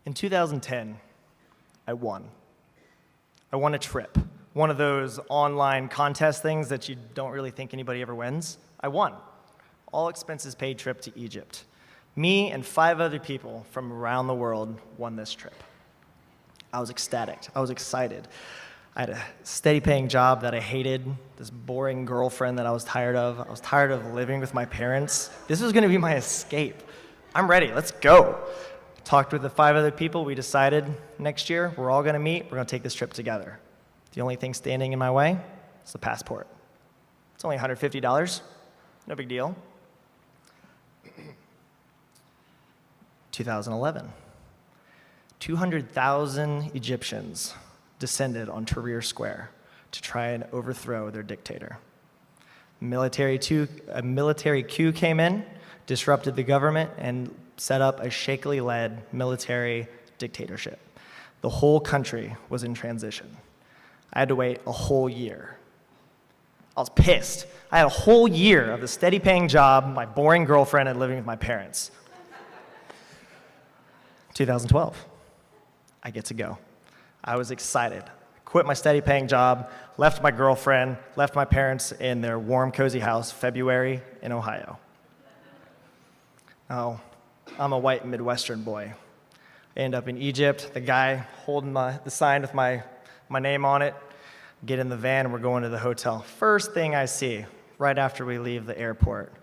In 2010, I won. I won a trip, one of those online contest things that you don't really think anybody ever wins. I won. All expenses paid trip to Egypt. Me and 5 other people from around the world won this trip. I was ecstatic. I was excited. I had a steady paying job that I hated, this boring girlfriend that I was tired of. I was tired of living with my parents. This was going to be my escape. I'm ready. Let's go. Talked with the 5 other people. We decided next year we're all going to meet. We're going to take this trip together. The only thing standing in my way is the passport. It's only $150. No big deal. 2011. 200,000 Egyptians descended on Tahrir Square to try and overthrow their dictator. A military coup came in, disrupted the government, and set up a shakily led military dictatorship. The whole country was in transition. I had to wait a whole year. I was pissed. I had a whole year of the steady paying job, my boring girlfriend, and living with my parents. 2012, I get to go. I was excited. Quit my steady paying job, left my girlfriend, left my parents in their warm, cozy house, February in Ohio. Oh, I'm a white Midwestern boy. I end up in Egypt, the guy holding the sign with my name on it, get in the van, and we're going to the hotel. First thing I see, right after we leave the airport,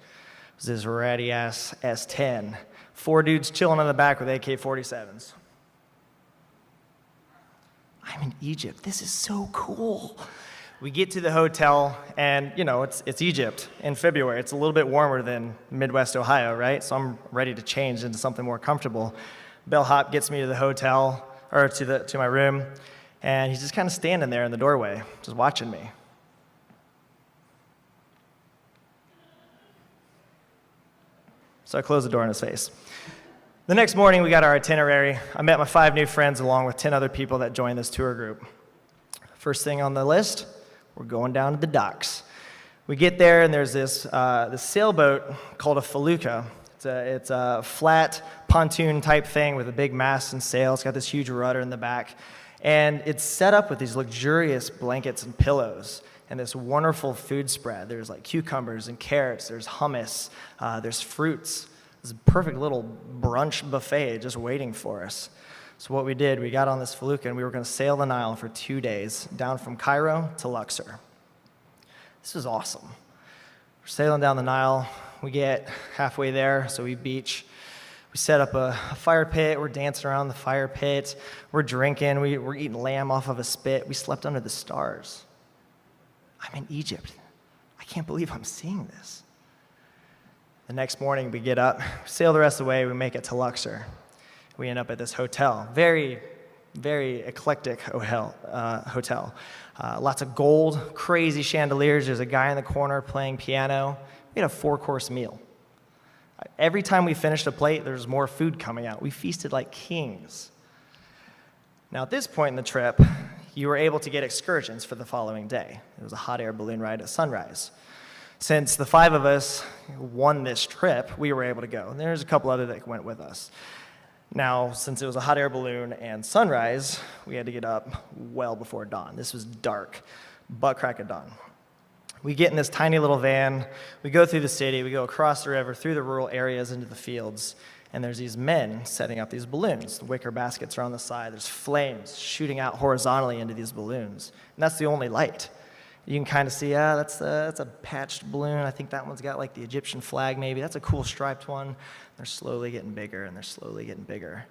was this ratty-ass S10. 4 dudes chilling in the back with AK-47s. I'm in Egypt. This is so cool. We get to the hotel, and it's Egypt in February. It's a little bit warmer than Midwest Ohio, right? So I'm ready to change into something more comfortable. Bellhop gets me to the hotel, or to my room, and he's just kind of standing there in the doorway, just watching me. So I closed the door in his face. The next morning, we got our itinerary. I met my 5 new friends along with 10 other people that joined this tour group. First thing on the list, we're going down to the docks. We get there, and there's this sailboat called a felucca. It's a flat pontoon type thing with a big mast and sail. It's got this huge rudder in the back. And it's set up with these luxurious blankets and pillows and this wonderful food spread. There's like cucumbers and carrots. There's hummus. There's fruits. This perfect little brunch buffet just waiting for us. So what we did, we got on this felucca, and we were going to sail the Nile for 2 days, down from Cairo to Luxor. This was awesome. We're sailing down the Nile. We get halfway there, so we beach. We set up a fire pit. We're dancing around the fire pit. We're drinking. We're eating lamb off of a spit. We slept under the stars. I'm in Egypt. I can't believe I'm seeing this. The next morning, we get up, sail the rest of the way, we make it to Luxor. We end up at this hotel, very, very eclectic hotel. Lots of gold, crazy chandeliers. There's a guy in the corner playing piano. We had a 4-course meal. Every time we finished a plate, there's more food coming out. We feasted like kings. Now, at this point in the trip, you were able to get excursions for the following day. It was a hot air balloon ride at sunrise. Since the 5 of us won this trip, we were able to go. And there's a couple other that went with us. Now, since it was a hot air balloon and sunrise, we had to get up well before dawn. This was dark, butt crack of dawn. We get in this tiny little van. We go through the city. We go across the river, through the rural areas, into the fields. And there's these men setting up these balloons. The wicker baskets are on the side. There's flames shooting out horizontally into these balloons. And that's the only light. You can kind of see, that's a patched balloon. I think that one's got like the Egyptian flag maybe. That's a cool striped one. They're slowly getting bigger, and they're slowly getting bigger.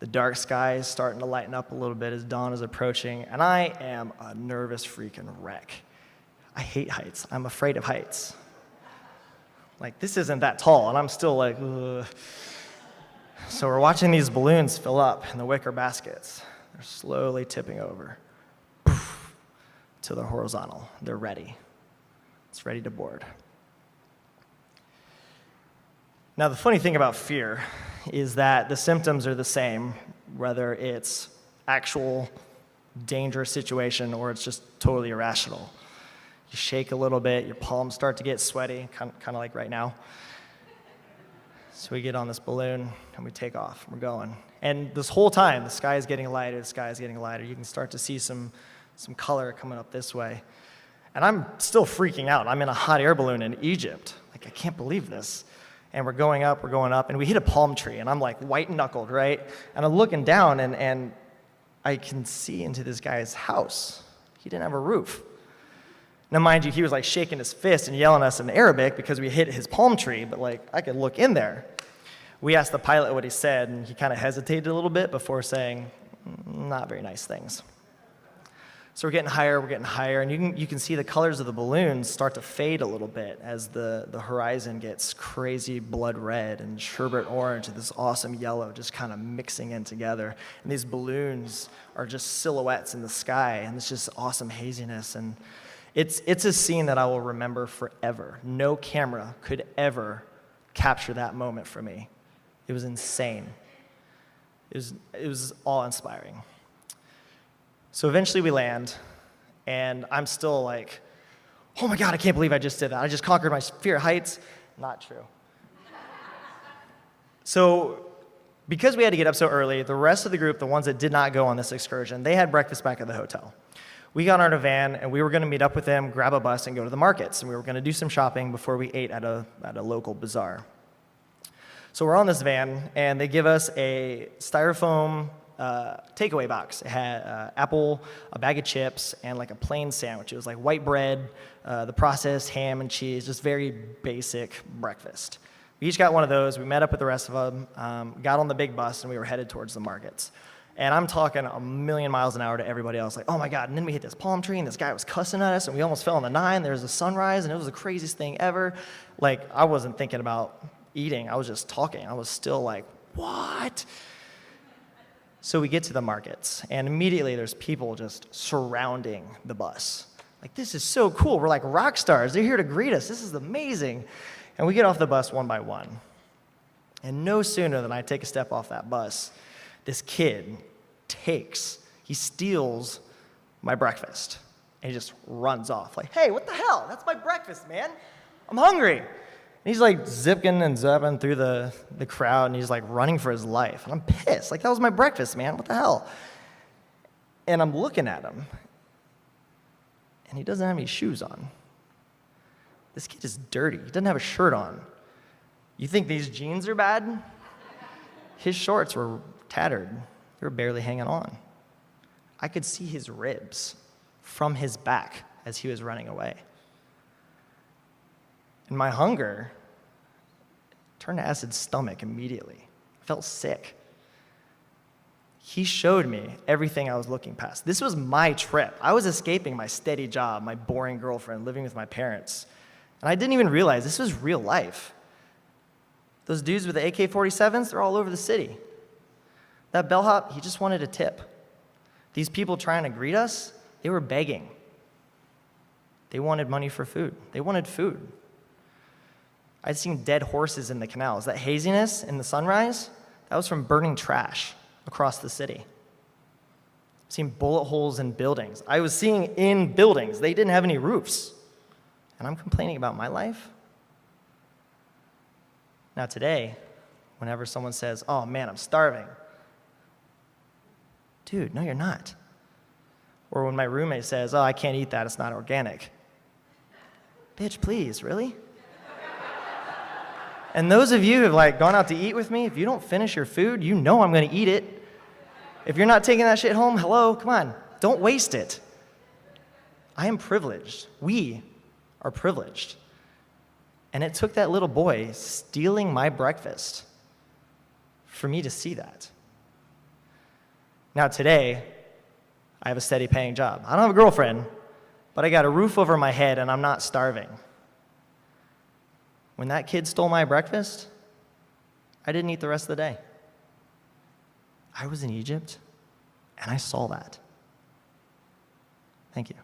The dark sky is starting to lighten up a little bit as dawn is approaching, and I am a nervous freaking wreck. I hate heights. I'm afraid of heights. Like, this isn't that tall, and I'm still like, ugh. So we're watching these balloons fill up in the wicker baskets. They're slowly tipping over. To the horizontal. They're ready. It's ready to board. Now, the funny thing about fear is that the symptoms are the same, whether it's actual dangerous situation or it's just totally irrational. You shake a little bit, your palms start to get sweaty, kind of like right now. So we get on this balloon, and we take off. We're going. And this whole time, the sky is getting lighter, the sky is getting lighter. You can start to see some color coming up this way. And I'm still freaking out. I'm in a hot air balloon in Egypt. Like, I can't believe this. And we're going up, and we hit a palm tree, and I'm like white-knuckled, right? And I'm looking down, and I can see into this guy's house. He didn't have a roof. Now, mind you, he was like shaking his fist and yelling at us in Arabic because we hit his palm tree, but like I could look in there. We asked the pilot what he said, and he kind of hesitated a little bit before saying not very nice things. So we're getting higher, and you can see the colors of the balloons start to fade a little bit as the horizon gets crazy blood red and sherbet orange and this awesome yellow just kind of mixing in together. And these balloons are just silhouettes in the sky, and it's just awesome haziness. And it's a scene that I will remember forever. No camera could ever capture that moment for me. It was insane. It was awe-inspiring. So eventually we land, and I'm still like, oh my God, I can't believe I just did that. I just conquered my fear of heights. Not true. So because we had to get up so early, the rest of the group, the ones that did not go on this excursion, they had breakfast back at the hotel. We got on a van, and we were going to meet up with them, grab a bus, and go to the markets. And we were going to do some shopping before we ate at a local bazaar. So we're on this van, and they give us a styrofoam takeaway box. It had apple, a bag of chips, and like a plain sandwich. It was like white bread, the processed ham and cheese, just very basic breakfast. We each got one of those. We met up with the rest of them, got on the big bus, and we were headed towards the markets. And I'm talking a million miles an hour to everybody else, like, oh my God, and then we hit this palm tree, and this guy was cussing at us, and we almost fell on the 9. There was a sunrise, and it was the craziest thing ever. Like, I wasn't thinking about eating. I was just talking. I was still like, what? So we get to the markets, and immediately there's people just surrounding the bus. Like, this is so cool. We're like rock stars. They're here to greet us. This is amazing. And we get off the bus one by one. And no sooner than I take a step off that bus, this kid he steals my breakfast, and he just runs off. Like, hey, what the hell? That's my breakfast, man. I'm hungry. And he's like zipping and zapping through the crowd, and he's like running for his life. And I'm pissed. Like, that was my breakfast, man. What the hell? And I'm looking at him, and he doesn't have any shoes on. This kid is dirty. He doesn't have a shirt on. You think these jeans are bad? His shorts were tattered. They were barely hanging on. I could see his ribs from his back as he was running away. And my hunger turned to acid stomach immediately. I felt sick. He showed me everything I was looking past. This was my trip. I was escaping my steady job, my boring girlfriend, living with my parents. And I didn't even realize this was real life. Those dudes with the AK-47s, they're all over the city. That bellhop, he just wanted a tip. These people trying to greet us, they were begging. They wanted money for food. They wanted food. I'd seen dead horses in the canals. That haziness in the sunrise, that was from burning trash across the city. I've seen bullet holes in buildings. I was seeing in buildings. They didn't have any roofs. And I'm complaining about my life? Now today, whenever someone says, oh man, I'm starving, dude, no, you're not. Or when my roommate says, oh, I can't eat that, it's not organic. Bitch, please, really? And those of you who have like gone out to eat with me, if you don't finish your food, you know I'm gonna eat it. If you're not taking that shit home, hello, come on, don't waste it. I am privileged. We are privileged. And it took that little boy stealing my breakfast for me to see that. Now today, I have a steady paying job. I don't have a girlfriend, but I got a roof over my head and I'm not starving. When that kid stole my breakfast, I didn't eat the rest of the day. I was in Egypt and I saw that. Thank you.